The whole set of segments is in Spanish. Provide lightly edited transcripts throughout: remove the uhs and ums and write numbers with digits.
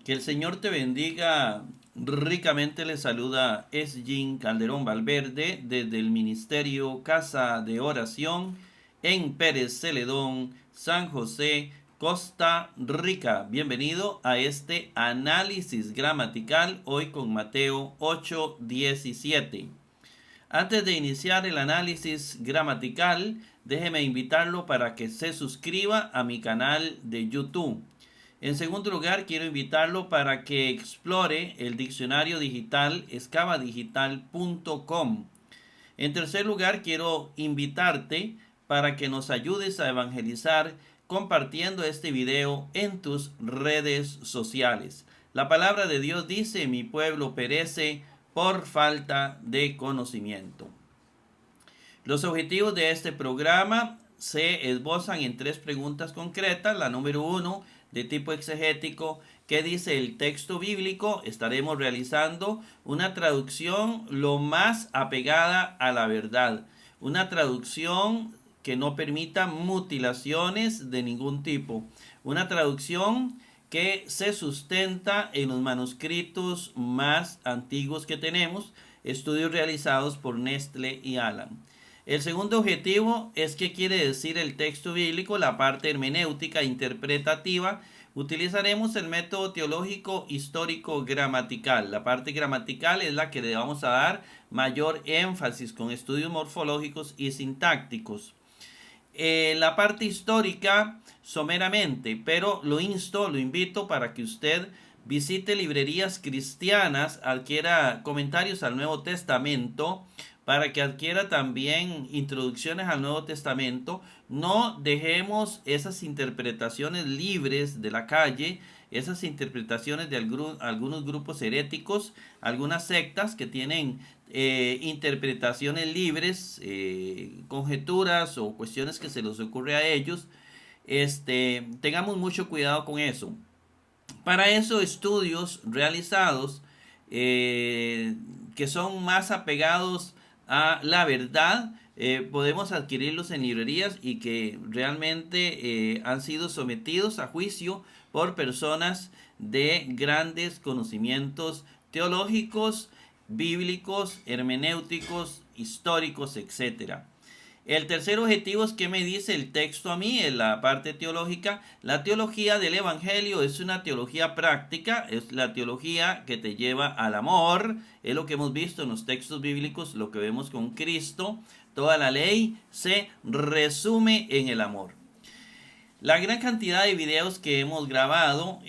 Que el Señor te bendiga ricamente. Le saluda Esgin Calderón Valverde desde el Ministerio Casa de Oración en Pérez Celedón, San José, Costa Rica. Bienvenido a este análisis gramatical hoy con Mateo 8:17. Antes de iniciar el análisis gramatical, déjeme invitarlo para que se suscriba a mi canal de YouTube. En segundo lugar, quiero invitarlo para que explore el diccionario digital excavadigital.com. En tercer lugar, quiero invitarte para que nos ayudes a evangelizar compartiendo este video en tus redes sociales. La palabra de Dios dice: mi pueblo perece por falta de conocimiento. Los objetivos de este programa se esbozan en tres preguntas concretas. La número 1, de tipo exegético: ¿qué dice el texto bíblico? Estaremos realizando una traducción lo más apegada a la verdad. Una traducción que no permita mutilaciones de ningún tipo. Una traducción que se sustenta en los manuscritos más antiguos que tenemos, estudios realizados por Nestle y Alan. El segundo objetivo es qué quiere decir el texto bíblico, la parte hermenéutica interpretativa. Utilizaremos el método teológico histórico gramatical. La parte gramatical es la que le vamos a dar mayor énfasis con estudios morfológicos y sintácticos. La parte histórica someramente, pero lo invito para que usted visite librerías cristianas, adquiera comentarios al Nuevo Testamento, para que adquiera también introducciones al Nuevo Testamento. No dejemos esas interpretaciones libres de la calle, esas interpretaciones de algunos grupos heréticos, algunas sectas que tienen interpretaciones libres, conjeturas o cuestiones que se les ocurre a ellos. Tengamos mucho cuidado con eso. Para eso, estudios realizados que son más apegados a la verdad, podemos adquirirlos en librerías y que realmente han sido sometidos a juicio por personas de grandes conocimientos teológicos, bíblicos, hermenéuticos, históricos, etcétera. El tercer objetivo es qué me dice el texto a mí en la parte teológica. La teología del Evangelio es una teología práctica, es la teología que te lleva al amor. Es lo que hemos visto en los textos bíblicos, lo que vemos con Cristo. Toda la ley se resume en el amor. La gran cantidad de videos que hemos grabado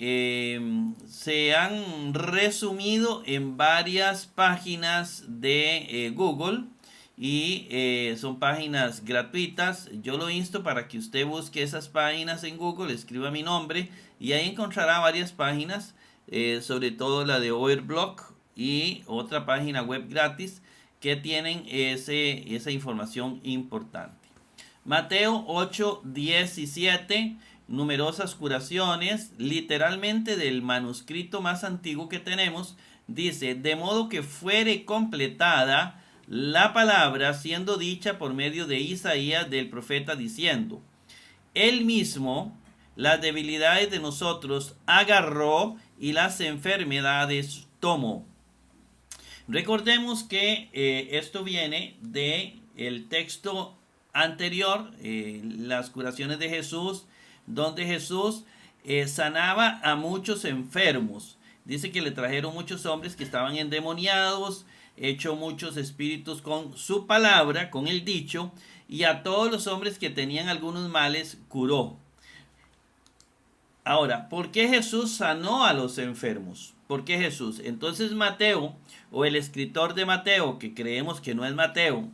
se han resumido en varias páginas de Google. Y son páginas gratuitas. Yo lo insto para que usted busque esas páginas en Google, escriba mi nombre y ahí encontrará varias páginas, sobre todo la de Overblock y otra página web gratis que tienen esa información importante. Mateo 8:17, numerosas curaciones, literalmente del manuscrito más antiguo que tenemos, dice: de modo que fuere completada la palabra siendo dicha por medio de Isaías del profeta, diciendo: él mismo las debilidades de nosotros agarró y las enfermedades tomó. Recordemos que esto viene de el texto anterior, las curaciones de Jesús, donde Jesús sanaba a muchos enfermos. Dice que le trajeron muchos hombres que estaban endemoniados, echó muchos espíritus con su palabra, con el dicho, y a todos los hombres que tenían algunos males curó. Ahora, ¿por qué Jesús sanó a los enfermos? ¿Por qué Jesús? Entonces Mateo, o el escritor de Mateo, que creemos que no es Mateo,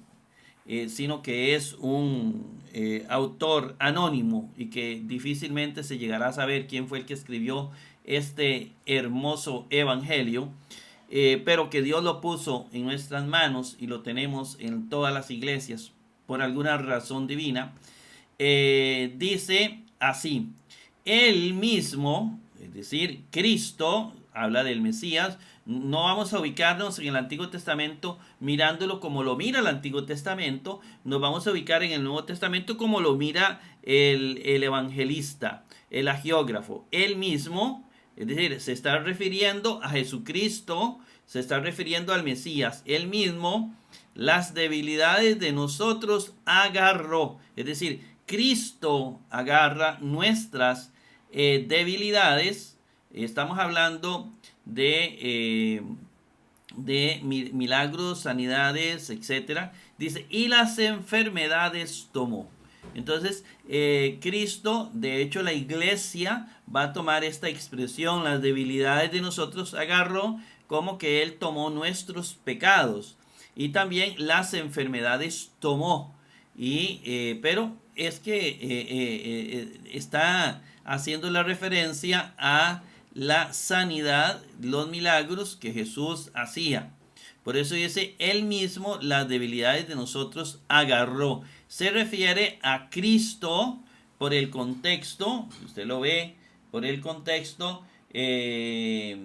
sino que es un autor anónimo y que difícilmente se llegará a saber quién fue el que escribió este hermoso evangelio, pero que Dios lo puso en nuestras manos y lo tenemos en todas las iglesias por alguna razón divina. Dice así: él mismo, es decir, Cristo, habla del Mesías. No vamos a ubicarnos en el Antiguo Testamento mirándolo como lo mira el Antiguo Testamento, nos vamos a ubicar en el Nuevo Testamento como lo mira el evangelista, el hagiógrafo. Él mismo Es decir, se está refiriendo a Jesucristo, se está refiriendo al Mesías. Él mismo las debilidades de nosotros agarró. Es decir, Cristo agarra nuestras debilidades. Estamos hablando de milagros, sanidades, etcétera. Dice, y las enfermedades tomó. Entonces, Cristo, de hecho la iglesia va a tomar esta expresión, las debilidades de nosotros agarró, como que Él tomó nuestros pecados. Y también las enfermedades tomó. Pero es que está haciendo la referencia a la sanidad, los milagros que Jesús hacía. Por eso dice, Él mismo las debilidades de nosotros agarró. Se refiere a Cristo por el contexto, usted lo ve por el contexto, donde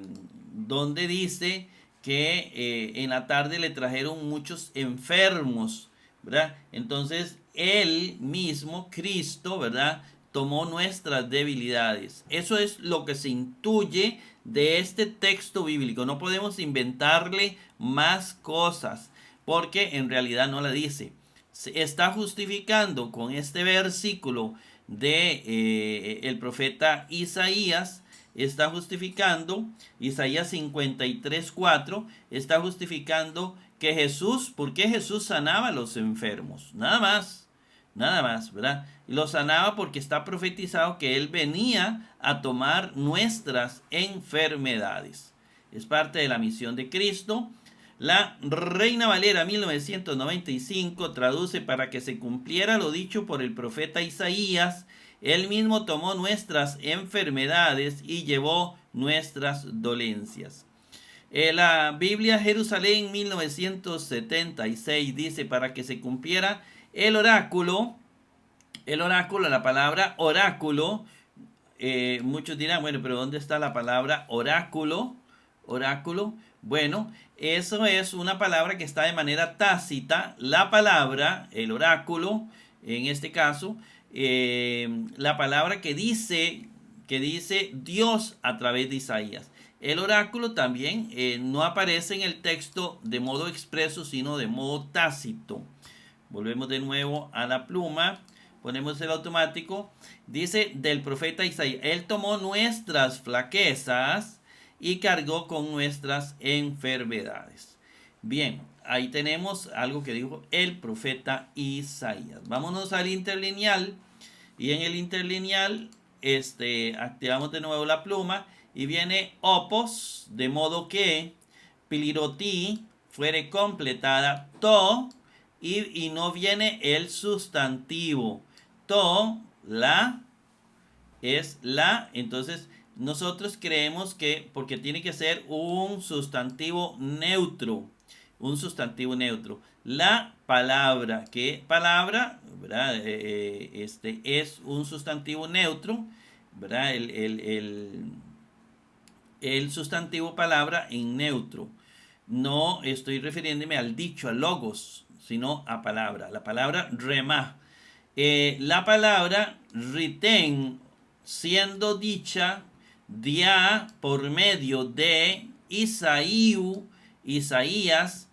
dice que en la tarde le trajeron muchos enfermos, ¿verdad? Entonces, Él mismo, Cristo, ¿verdad?, tomó nuestras debilidades. Eso es lo que se intuye de este texto bíblico. No podemos inventarle más cosas, porque en realidad no la dice. Se está justificando con este versículo de el profeta Isaías. Está justificando, Isaías 53:4, está justificando que Jesús, ¿por qué Jesús sanaba a los enfermos? Nada más, ¿verdad? Y lo sanaba porque está profetizado que Él venía a tomar nuestras enfermedades. Es parte de la misión de Cristo. La Reina Valera 1995 traduce: para que se cumpliera lo dicho por el profeta Isaías, Él mismo tomó nuestras enfermedades y llevó nuestras dolencias. La Biblia Jerusalén 1976 dice: para que se cumpliera el oráculo, la palabra oráculo, muchos dirán, bueno, pero ¿dónde está la palabra oráculo? Oráculo, bueno, eso es una palabra que está de manera tácita. La palabra, el oráculo, en este caso, la palabra que dice Dios a través de Isaías. El oráculo también no aparece en el texto de modo expreso, sino de modo tácito. Volvemos de nuevo a la pluma, ponemos el automático. Dice del profeta Isaías: Él tomó nuestras flaquezas y cargó con nuestras enfermedades. Bien, ahí tenemos algo que dijo el profeta Isaías. Vámonos al interlineal, y en el interlineal activamos de nuevo la pluma y viene opos, de modo que pilirotí fuere completada to, y no viene el sustantivo. To, la, es la. Entonces nosotros creemos que, porque tiene que ser un sustantivo neutro, la palabra, que palabra, ¿verdad? Es un sustantivo neutro, ¿verdad? El sustantivo palabra en neutro. No estoy refiriéndome al dicho, al logos, sino a palabra. La palabra remá. La palabra riten, siendo dicha dia por medio de Isaías,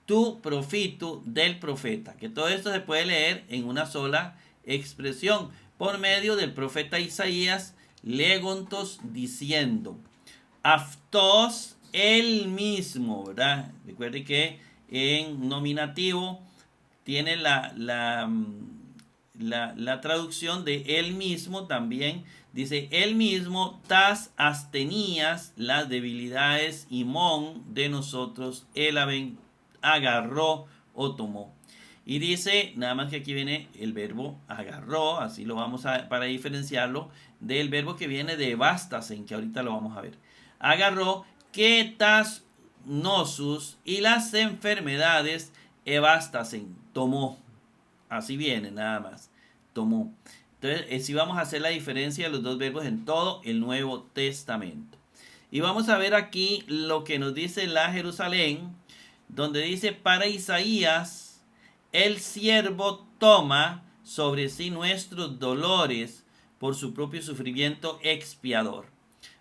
tu profito, del profeta. Que todo esto se puede leer en una sola expresión. Por medio del profeta Isaías, legontos, diciendo. Aftos, él mismo, ¿verdad? Recuerde que en nominativo tiene la traducción de él mismo también. Dice, él mismo, tas astenías, las debilidades y mon de nosotros, él agarró o tomó. Y dice, nada más que aquí viene el verbo agarró, así lo vamos a, para diferenciarlo del verbo que viene de bastasen, que ahorita lo vamos a ver. Agarró, que tas nosus, y las enfermedades ebastasen, tomó. Así viene, nada más, tomó. Entonces, si vamos a hacer la diferencia de los dos verbos en todo el Nuevo Testamento. Y vamos a ver aquí lo que nos dice la Jerusalén, donde dice, para Isaías, el siervo toma sobre sí nuestros dolores por su propio sufrimiento expiador.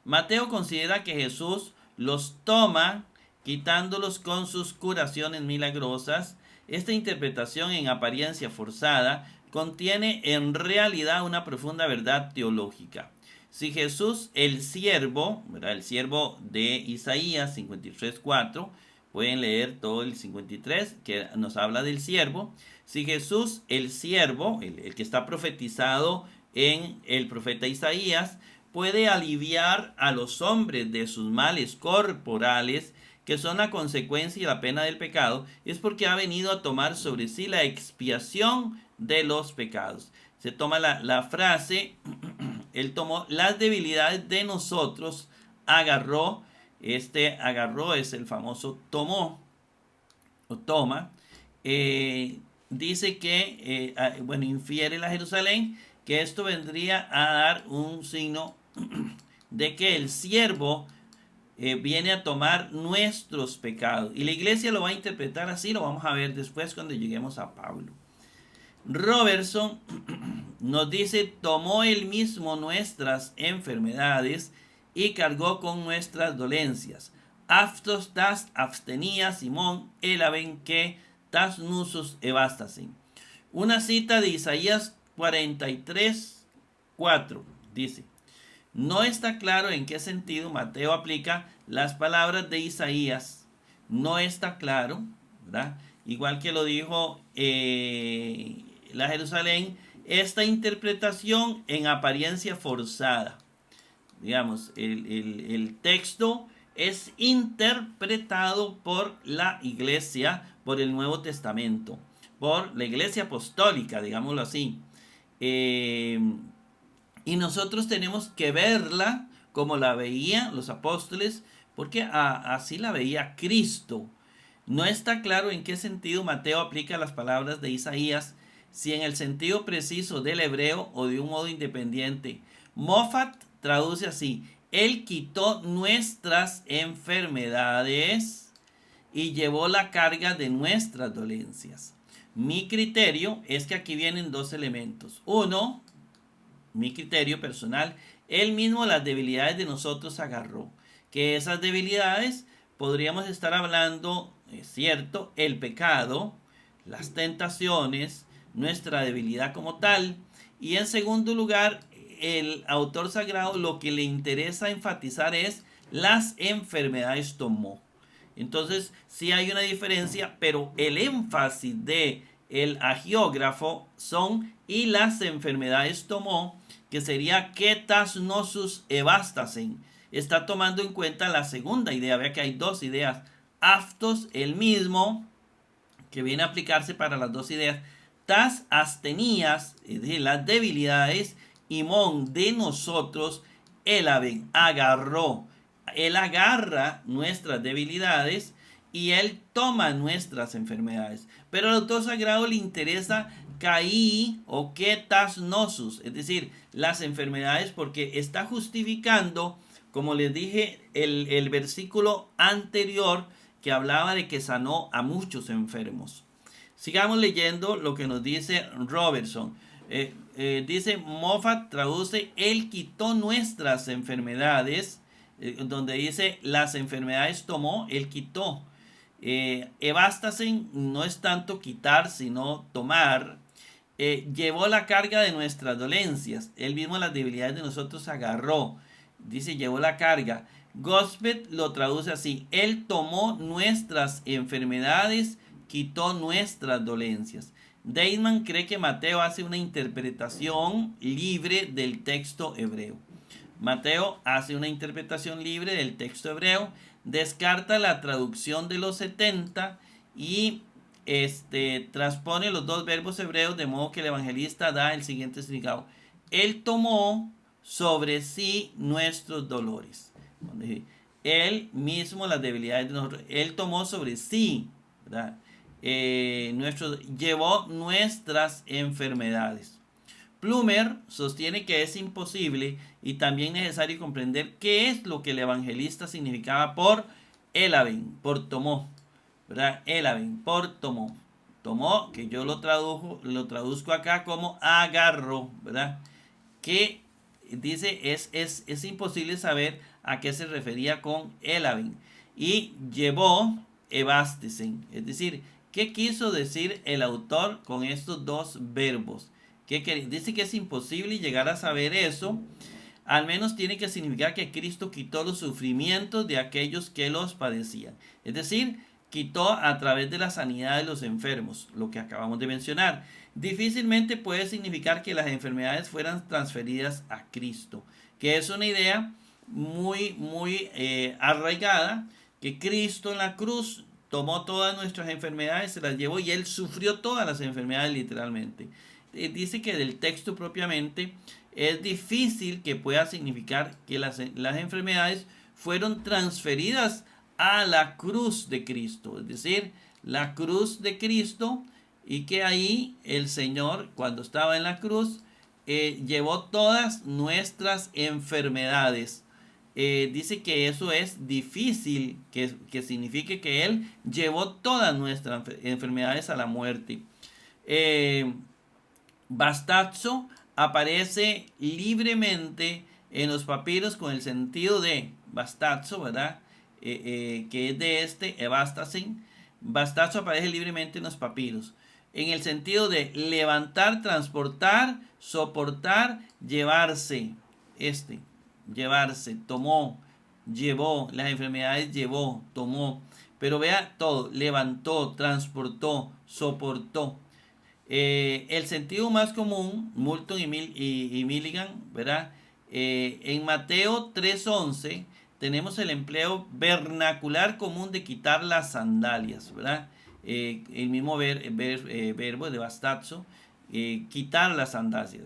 Mateo considera que Jesús los toma quitándolos con sus curaciones milagrosas. Esta interpretación en apariencia forzada contiene en realidad una profunda verdad teológica. Si Jesús, el siervo, ¿verdad? El siervo de Isaías 53:4, pueden leer todo el 53 que nos habla del siervo. Si Jesús, el siervo, el que está profetizado en el profeta Isaías, puede aliviar a los hombres de sus males corporales, que son la consecuencia y la pena del pecado, es porque ha venido a tomar sobre sí la expiación de los pecados. Se toma la frase, él tomó las debilidades de nosotros, agarró, agarró es el famoso tomó o toma, dice que, bueno, infiere la Jerusalén que esto vendría a dar un signo de que el siervo viene a tomar nuestros pecados. Y la iglesia lo va a interpretar así, lo vamos a ver después cuando lleguemos a Pablo. Robertson nos dice, tomó él mismo nuestras enfermedades y cargó con nuestras dolencias. Aftos tas abstenía Simón elaben que tas nusus evastasen. Una cita de Isaías 43:4 dice, no está claro en qué sentido Mateo aplica las palabras de Isaías. No está claro, ¿verdad? Igual que lo dijo la Jerusalén, esta interpretación en apariencia forzada. Digamos, el texto es interpretado por la iglesia, por el Nuevo Testamento, por la iglesia apostólica, digámoslo así. Y nosotros tenemos que verla como la veían los apóstoles, porque así la veía Cristo. No está claro en qué sentido Mateo aplica las palabras de Isaías, si en el sentido preciso del hebreo o de un modo independiente. Moffat traduce así, él quitó nuestras enfermedades y llevó la carga de nuestras dolencias. Mi criterio es que aquí vienen dos elementos. Uno, mi criterio personal, él mismo las debilidades de nosotros agarró. Que esas debilidades podríamos estar hablando, es cierto, el pecado, las tentaciones, nuestra debilidad como tal. Y en segundo lugar, el autor sagrado lo que le interesa enfatizar es las enfermedades tomó. Entonces, sí hay una diferencia, pero el énfasis de el agiógrafo son y las enfermedades tomó, que sería ketas nosus evastasen. Está tomando en cuenta la segunda idea. Vea que hay dos ideas. Aftos, el mismo, que viene a aplicarse para las dos ideas. Tas astenías, es decir, las debilidades, y mon de nosotros, elaben, agarró. Él agarra nuestras debilidades y él toma nuestras enfermedades. Pero al autor sagrado le interesa caí o ketas nosus, es decir, las enfermedades, porque está justificando, como les dije, el versículo anterior que hablaba de que sanó a muchos enfermos. Sigamos leyendo lo que nos dice Robertson. Dice Moffat, traduce, él quitó nuestras enfermedades, donde dice las enfermedades tomó, él quitó. Evastasen no es tanto quitar, sino tomar. Llevó la carga de nuestras dolencias, él mismo las debilidades de nosotros agarró. Dice, llevó la carga. Gospel lo traduce así, él tomó nuestras enfermedades, quitó nuestras dolencias. Deisman cree que Mateo hace una interpretación libre del texto hebreo. Mateo hace una interpretación libre del texto hebreo, descarta la traducción de los 70 y transpone los dos verbos hebreos, de modo que el evangelista da el siguiente significado. Él tomó sobre sí nuestros dolores. Él mismo las debilidades de nosotros. Él tomó sobre sí, ¿verdad? Llevó nuestras enfermedades. Plumer sostiene que es imposible y también necesario comprender qué es lo que el evangelista significaba por elaben, por tomó, ¿verdad? Elaben, por tomó. Tomó, que yo lo traduzco acá como agarró, ¿verdad? Que dice es imposible saber a qué se refería con elaben. Y llevó ebástesen. Es decir, ¿qué quiso decir el autor con estos dos verbos? Dice que es imposible llegar a saber eso. Al menos tiene que significar que Cristo quitó los sufrimientos de aquellos que los padecían. Es decir, quitó a través de la sanidad de los enfermos, lo que acabamos de mencionar. Difícilmente puede significar que las enfermedades fueran transferidas a Cristo, que es una idea muy arraigada, que Cristo en la cruz tomó todas nuestras enfermedades, se las llevó y Él sufrió todas las enfermedades literalmente. Dice que del texto propiamente es difícil que pueda significar que las enfermedades fueron transferidas a la cruz de Cristo, es decir, la cruz de Cristo, y que ahí el Señor, cuando estaba en la cruz, llevó todas nuestras enfermedades. Dice que eso es difícil, que signifique que Él llevó todas nuestras enfermedades a la muerte. Bastazo aparece libremente en los papiros con el sentido de bastazo, ¿verdad? Que es de ebastasen. Bastazo aparece libremente en los papiros en el sentido de levantar, transportar, soportar, llevarse. Llevarse, tomó, llevó, las enfermedades llevó, tomó. Pero vea todo, levantó, transportó, soportó. El sentido más común, Moulton y Milligan, ¿verdad? En Mateo 3:11 tenemos el empleo vernacular común de quitar las sandalias, ¿verdad? El mismo verbo de bastazo, quitar las sandalias,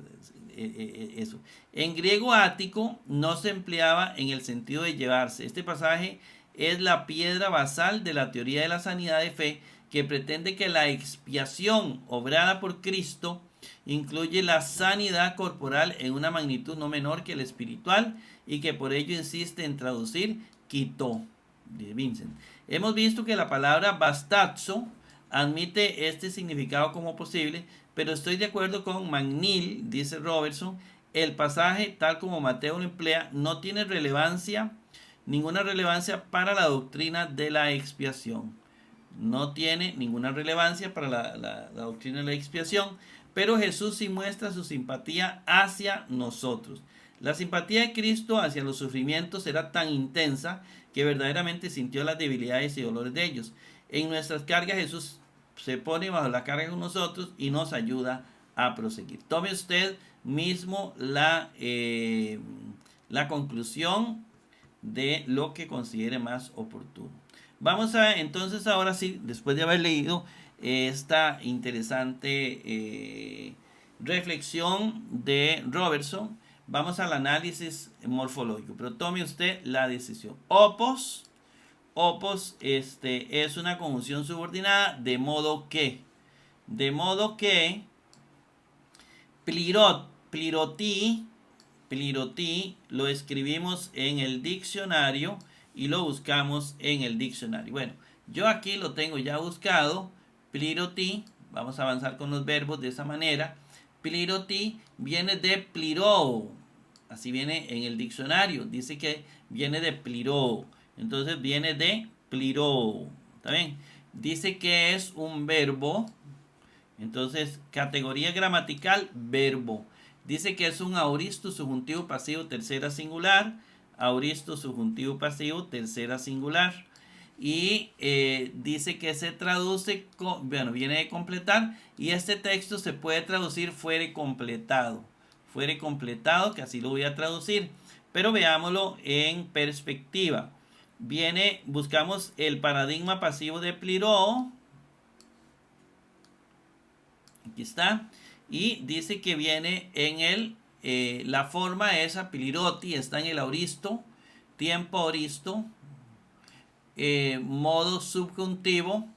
eso. En griego ático no se empleaba en el sentido de llevarse. Este pasaje es la piedra basal de la teoría de la sanidad de fe, que pretende que la expiación obrada por Cristo incluye la sanidad corporal en una magnitud no menor que la espiritual, y que por ello insiste en traducir quitó, de Vincent. Hemos visto que la palabra bastazo admite este significado como posible, pero estoy de acuerdo con McNeil, dice Robertson, el pasaje tal como Mateo lo emplea no tiene ninguna relevancia para la doctrina de la expiación. No tiene ninguna relevancia para la doctrina de la expiación, pero Jesús sí muestra su simpatía hacia nosotros. La simpatía de Cristo hacia los sufrimientos era tan intensa que verdaderamente sintió las debilidades y dolores de ellos. En nuestras cargas Jesús se pone bajo la carga con nosotros y nos ayuda a proseguir. Tome usted mismo la conclusión de lo que considere más oportuno. Vamos a entonces ahora sí, después de haber leído esta interesante reflexión de Robertson, vamos al análisis morfológico. Pero tome usted la decisión. Opos es una conjunción subordinada, de modo que pliroti lo escribimos en el diccionario y lo buscamos en el diccionario. Bueno, yo aquí lo tengo ya buscado. Pliroti, vamos a avanzar con los verbos de esa manera. Pliroti viene de pliró, así viene en el diccionario. Dice que viene de pliró, entonces viene de pliró. ¿Está bien? Dice que es un verbo, entonces categoría gramatical, verbo. Dice que es un aoristo subjuntivo pasivo tercera singular. Aoristo subjuntivo pasivo tercera singular. Y dice que se traduce, viene de completar. Y este texto se puede traducir fuere completado. Fuere completado, que así lo voy a traducir. Pero veámoslo en perspectiva. Buscamos el paradigma pasivo de pliró. Aquí está. Y dice que viene en la forma esa, pliroti, está en el aoristo, tiempo aoristo, modo subjuntivo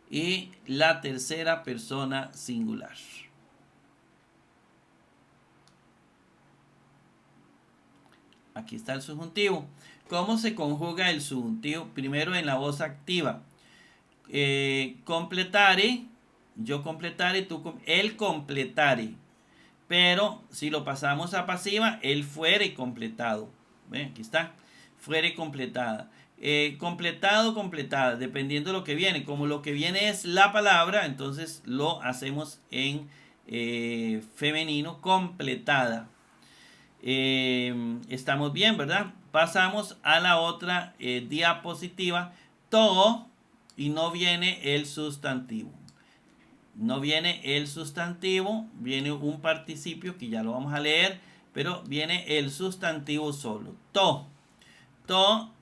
y la tercera persona singular. Aquí está el subjuntivo. ¿Cómo se conjuga el subjuntivo? Primero en la voz activa. Completare, yo completare, él completare. pero si lo pasamos a pasiva, el fuere completado. ¿Ven? Aquí está, fuere completada. Completado, completada, dependiendo de lo que viene. Como lo que viene es la palabra, entonces lo hacemos en femenino, completada. Estamos bien, ¿verdad? Pasamos a la otra diapositiva. To, y no viene el sustantivo. No viene el sustantivo, viene un participio que ya lo vamos a leer, pero viene el sustantivo solo. To. To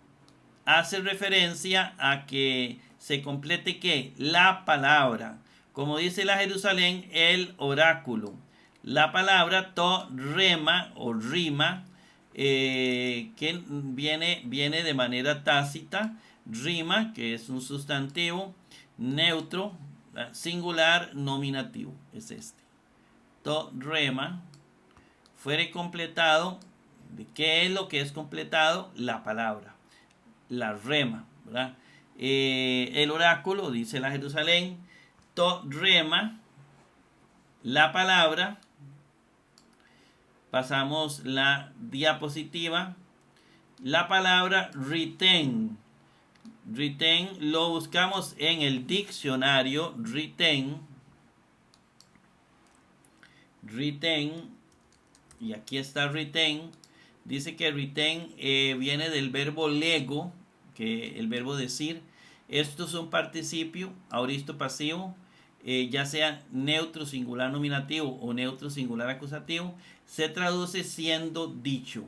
hace referencia a que se complete ¿qué? La palabra. Como dice la Jerusalén, el oráculo. La palabra to rema o rima, que viene de manera tácita. Rima, que es un sustantivo neutro, singular, nominativo. Es este. To rema, fuere completado. ¿Qué es lo que es completado? La palabra, la rema, ¿verdad? El oráculo, dice la Jerusalén, to rema, la palabra. Pasamos la diapositiva. La palabra retain. Retain lo buscamos en el diccionario. Retain. Retain. Y aquí está retain. Dice que retain viene del verbo lego, que el verbo decir. Esto es un participio aoristo pasivo, ya sea neutro singular nominativo o neutro singular acusativo, se traduce siendo dicho.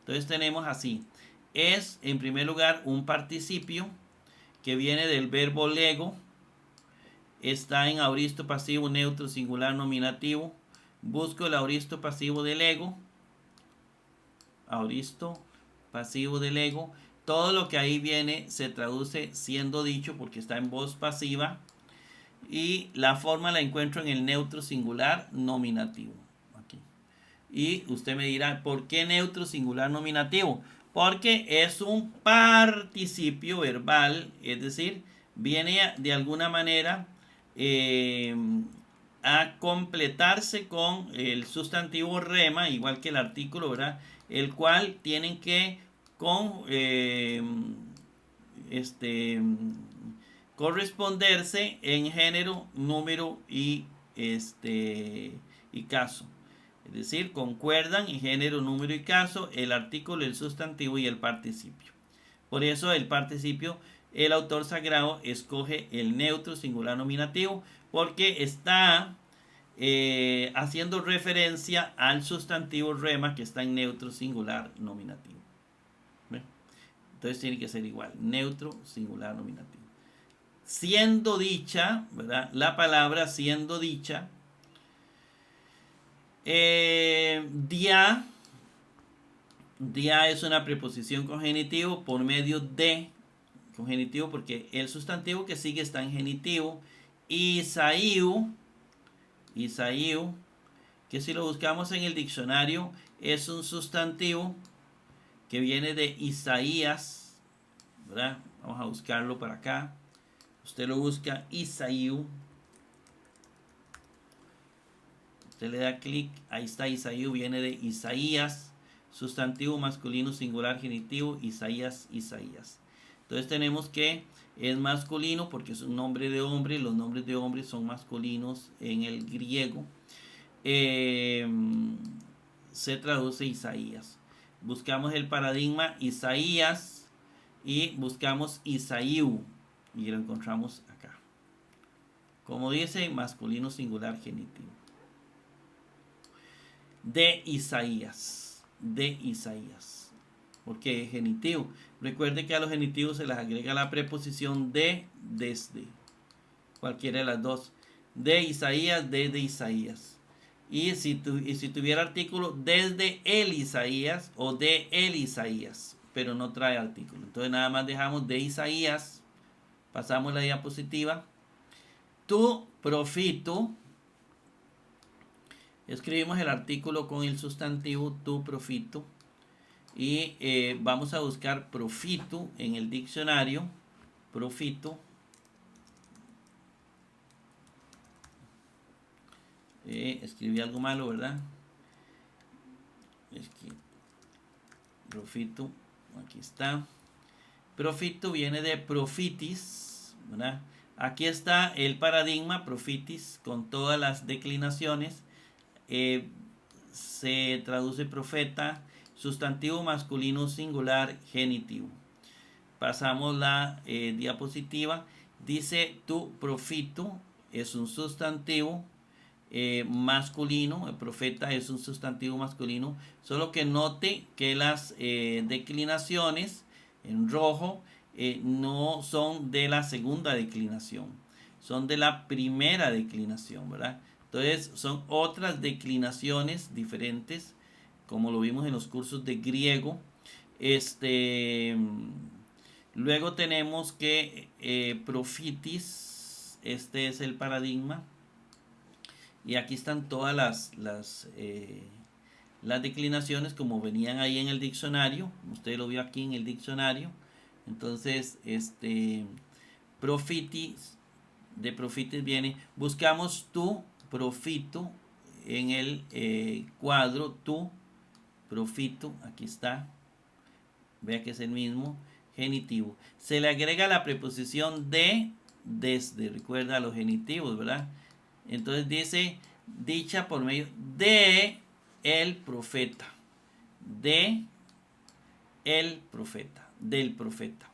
Entonces tenemos así. Es en primer lugar un participio que viene del verbo lego. Está en aoristo pasivo neutro singular nominativo. Busco el aoristo pasivo del ego. Aoristo pasivo del ego. Todo lo que ahí viene se traduce siendo dicho porque está en voz pasiva. Y la forma la encuentro en el neutro singular nominativo. Aquí. Y usted me dirá, ¿por qué neutro singular nominativo? Porque es un participio verbal, es decir, viene de alguna manera a completarse con el sustantivo rema, igual que el artículo, ¿verdad? El cual tienen que corresponderse en género, número y caso. Es decir, concuerdan en género, número y caso el artículo, el sustantivo y el participio. Por eso el participio, el autor sagrado escoge el neutro singular nominativo porque está haciendo referencia al sustantivo rema que está en neutro singular nominativo. ¿Ve? Entonces tiene que ser igual, neutro singular nominativo. Siendo dicha, ¿verdad? La palabra siendo dicha, dia es una preposición con genitivo por medio de, con genitivo porque el sustantivo que sigue está en genitivo. Isaiu, que si lo buscamos en el diccionario es un sustantivo que viene de Isaías, ¿verdad? Vamos a buscarlo para acá. Usted lo busca Isaiu. Usted le da clic, ahí está Isaiu, viene de Isaías, sustantivo masculino singular genitivo, Isaías, Isaías. Entonces tenemos que es masculino porque es un nombre de hombre, los nombres de hombres son masculinos en el griego. Se traduce Isaías. Buscamos el paradigma Isaías y buscamos Isaiu y lo encontramos acá. Como dice, masculino singular genitivo. De Isaías. Porque es genitivo. Recuerde que a los genitivos se les agrega la preposición de, desde. Cualquiera de las dos. De Isaías, desde Isaías. Y si tuviera artículo, desde el Isaías o de el Isaías. Pero no trae artículo. Entonces nada más dejamos de Isaías. Pasamos la diapositiva. Tu profito. Escribimos el artículo con el sustantivo tu profito. Y vamos a buscar profito en el diccionario. Profito. Escribí algo malo, ¿verdad? Es que profito, aquí está. Profito viene de profitis, ¿verdad? Aquí está el paradigma profitis con todas las declinaciones. Se traduce profeta, sustantivo masculino singular genitivo. Pasamos la diapositiva. Dice tu profito es un sustantivo masculino, el profeta es un sustantivo masculino, solo que note que las declinaciones en rojo no son de la segunda declinación, son de la primera declinación, ¿verdad? Entonces son otras declinaciones diferentes, como lo vimos en los cursos de griego. Luego tenemos que profitis, este es el paradigma. Y aquí están todas las declinaciones como venían ahí en el diccionario. Usted lo vio aquí en el diccionario. Entonces, profitis, de profitis viene, buscamos tu profito en el cuadro, tu profito, aquí está. Vea que es el mismo genitivo. Se le agrega la preposición de, desde, recuerda los genitivos, ¿verdad? Entonces dice, dicha por medio de el profeta. De el profeta. Del profeta.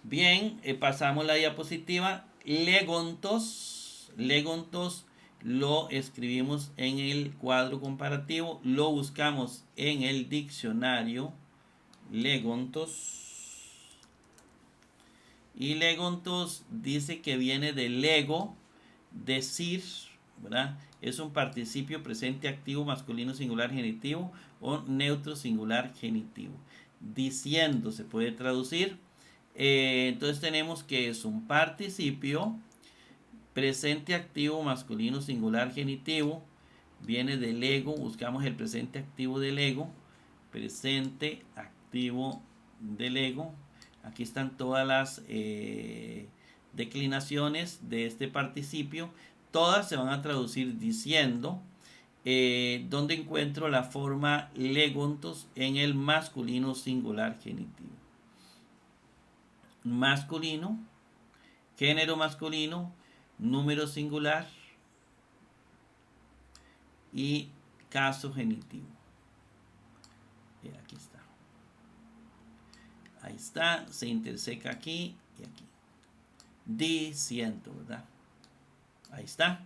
Bien, pasamos la diapositiva. Legontos. Legontos lo escribimos en el cuadro comparativo. Lo buscamos en el diccionario. Legontos. Y legontos dice que viene de lego, decir, ¿verdad? Es un participio presente activo masculino singular genitivo o neutro singular genitivo. Diciendo se puede traducir. Entonces tenemos que es un participio presente activo masculino singular genitivo. Viene del ego, buscamos el presente activo del ego. Presente activo del ego. Aquí están todas las declinaciones de este participio. Todas se van a traducir diciendo. Donde encuentro la forma legontos en el masculino singular genitivo. Masculino, género masculino, número singular y caso genitivo. Aquí está. Ahí está, se interseca aquí y aquí. Diciendo, ¿verdad? Ahí está.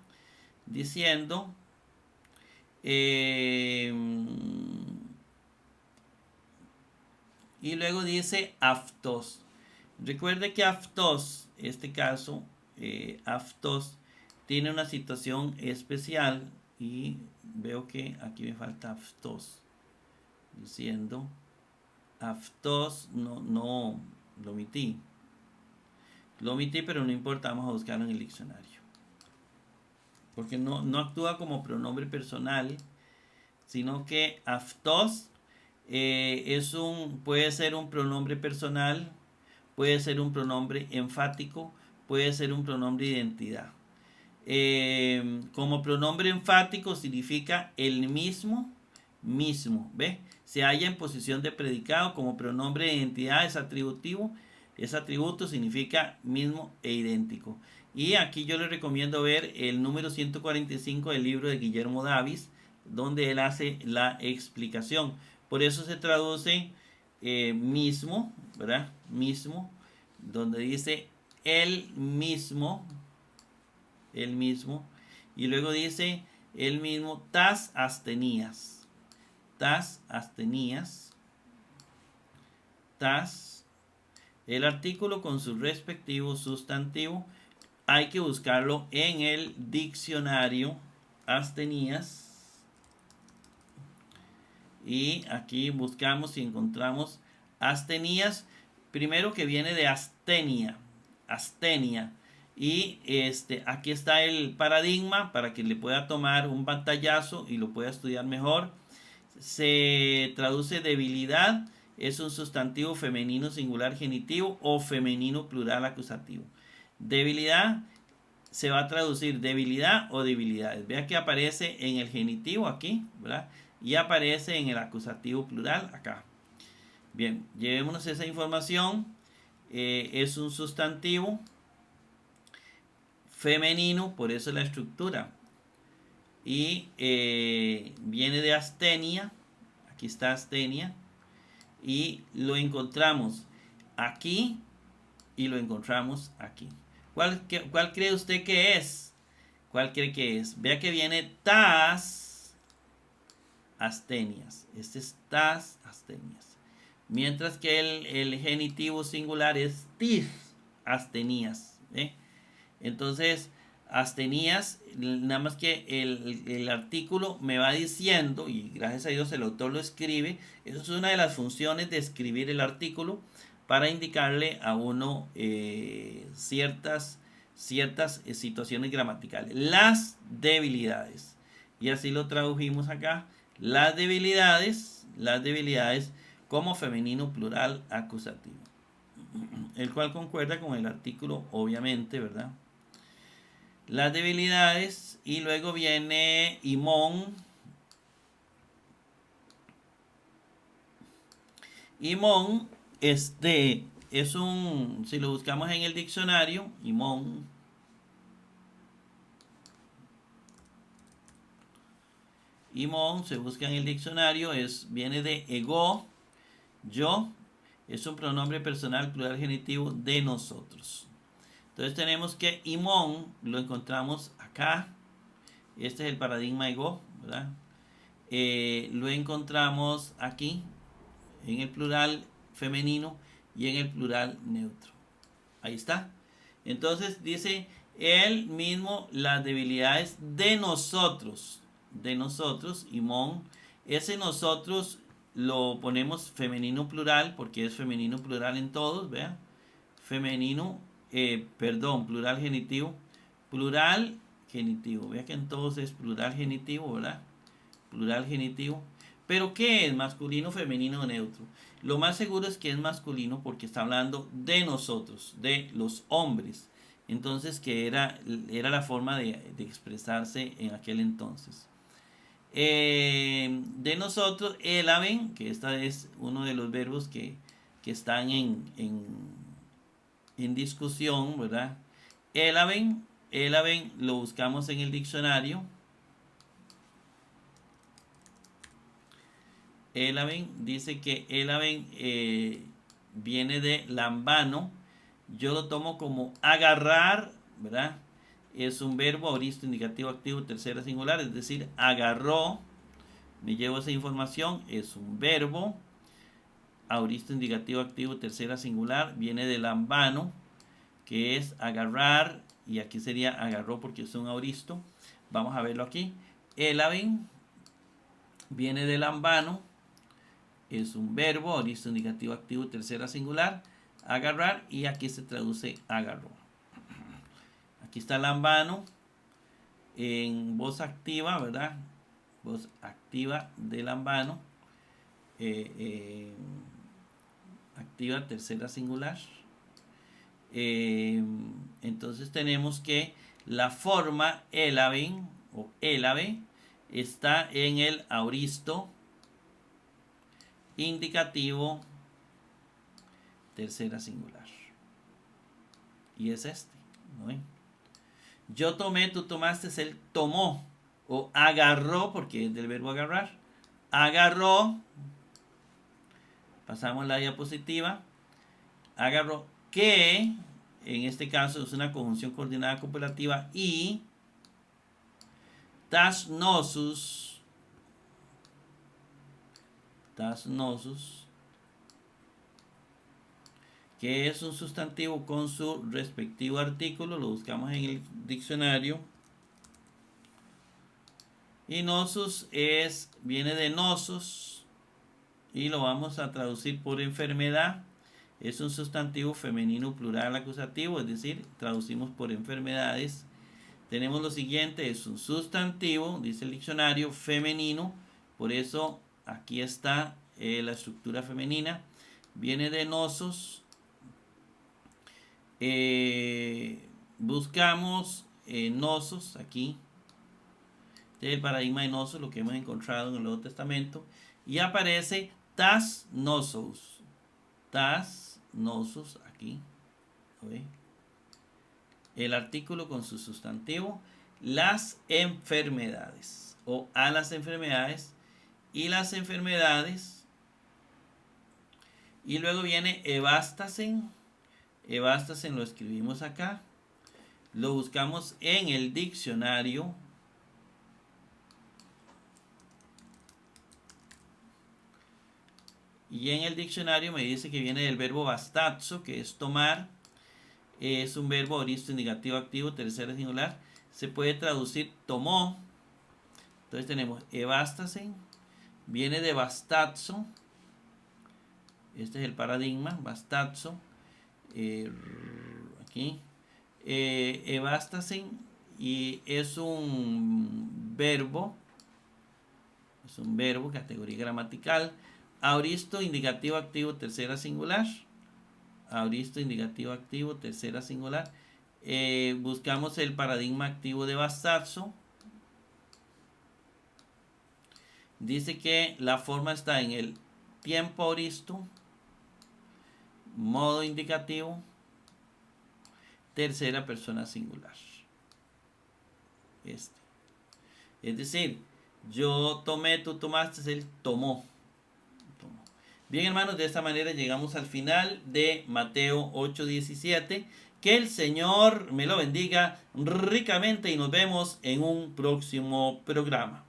Diciendo. Y luego dice aftos. Recuerde que aftos, este caso, aftos, tiene una situación especial. Y veo que aquí me falta aftos. Diciendo. Aftos, no lo omití. Lo omití, pero no importa, vamos a buscarlo en el diccionario. Porque no actúa como pronombre personal, sino que aftos puede ser un pronombre personal, puede ser un pronombre enfático, puede ser un pronombre de identidad. Como pronombre enfático significa el mismo, ¿ve? Se halla en posición de predicado. Como pronombre de identidad es atributivo. Ese atributo significa mismo e idéntico. Y aquí yo les recomiendo ver el número 145 del libro de Guillermo Davis, donde él hace la explicación. Por eso se traduce mismo, ¿verdad? Mismo, donde dice el mismo, y luego dice el mismo tas astenías, el artículo con su respectivo sustantivo. Hay que buscarlo en el diccionario astenías. Y aquí buscamos y encontramos astenías. Primero que viene de astenia. Y aquí está el paradigma para que le pueda tomar un pantallazo y lo pueda estudiar mejor. Se traduce debilidad. Es un sustantivo femenino singular genitivo o femenino plural acusativo. Debilidad se va a traducir debilidad o debilidades. Vea que aparece en el genitivo aquí, ¿verdad? Y aparece en el acusativo plural acá. Bien, llevémonos esa información. Es un sustantivo femenino, por eso la estructura. Y viene de astenia. Aquí está astenia. Y lo encontramos aquí y lo encontramos aquí. ¿Cuál cree usted que es? ¿Cuál cree que es? Vea que viene tas astenias. Este es tas astenias. Mientras que el genitivo singular es tis astenías. Entonces, astenías, nada más que el artículo me va diciendo, y gracias a Dios el autor lo escribe, eso es una de las funciones de escribir el artículo para indicarle a uno ciertas situaciones gramaticales. Las debilidades. Y así lo tradujimos acá. Las debilidades como femenino plural acusativo. El cual concuerda con el artículo, obviamente, ¿verdad? Las debilidades, y luego viene imón. Imón, es un, si lo buscamos en el diccionario, imón, se busca en el diccionario, viene de ego, yo, es un pronombre personal plural genitivo de nosotros. Entonces tenemos que imón lo encontramos acá. Este es el paradigma ego, ¿verdad? Lo encontramos aquí, en el plural femenino y en el plural neutro. Ahí está. Entonces dice él mismo las debilidades de nosotros. De nosotros, imón. Ese nosotros lo ponemos femenino plural porque es femenino plural en todos, ¿vea? Femenino, plural genitivo. Plural genitivo. Vea que en todos es plural genitivo, ¿verdad? Plural genitivo. Pero ¿qué es masculino, femenino o neutro? Lo más seguro es que es masculino porque está hablando de nosotros, de los hombres. Entonces, que era la forma de expresarse en aquel entonces. De nosotros, elaben, que esta es uno de los verbos que están en discusión, ¿verdad? Elaben lo buscamos en el diccionario. Elaben dice que elaben viene de lambano. Yo lo tomo como agarrar, ¿verdad? Es un verbo auristo, indicativo, activo, tercera singular, es decir, agarró. Me llevo esa información, es un verbo auristo, indicativo, activo, tercera singular, viene de lambano, que es agarrar, y aquí sería agarró porque es un auristo. Vamos a verlo aquí. Elaben viene de lambano, es un verbo, auristo, indicativo, activo, tercera singular, agarrar, y aquí se traduce agarró. Aquí está lambano en voz activa, ¿verdad? Voz activa de lambano, activa tercera singular. Entonces tenemos que la forma elaben o elave está en el auristo, indicativo, tercera singular. Y es este, ¿no? Yo tomé, tú tomaste, él tomó. O agarró, porque es del verbo agarrar. Agarró. Pasamos la diapositiva. Agarró que, en este caso es una conjunción coordinada copulativa, y tas nosus, que es un sustantivo con su respectivo artículo, lo buscamos en el diccionario. Y nosus viene de nosos y lo vamos a traducir por enfermedad. Es un sustantivo femenino plural acusativo, es decir, traducimos por enfermedades. Tenemos lo siguiente, es un sustantivo, dice el diccionario, femenino, por eso aquí está la estructura femenina. Viene de nosos. Buscamos nosos aquí. Este es el paradigma de nosos, lo que hemos encontrado en el Nuevo Testamento. Y aparece tas nosos. Tas nosos aquí. ¿Ve? El artículo con su sustantivo. Las enfermedades. O a las enfermedades. Y las enfermedades. Y luego viene evástasen. Evástasen lo escribimos acá. Lo buscamos en el diccionario. Y en el diccionario me dice que viene del verbo bastazo, que es tomar. Es un verbo aoristo, indicativo, activo, tercera singular. Se puede traducir tomó. Entonces tenemos evástasen. Viene de bastazo. Este es el paradigma, bastazo. Aquí. Evástasen. Y es un verbo. Es un verbo, categoría gramatical. Aoristo, indicativo, activo, tercera singular. Aoristo, indicativo, activo, tercera singular. Buscamos el paradigma activo de bastazo. Dice que la forma está en el tiempo aoristo, modo indicativo, tercera persona singular. Es decir, yo tomé, tú tomaste, él tomó. Bien, hermanos, de esta manera llegamos al final de Mateo 8:17. Que el Señor me lo bendiga ricamente y nos vemos en un próximo programa.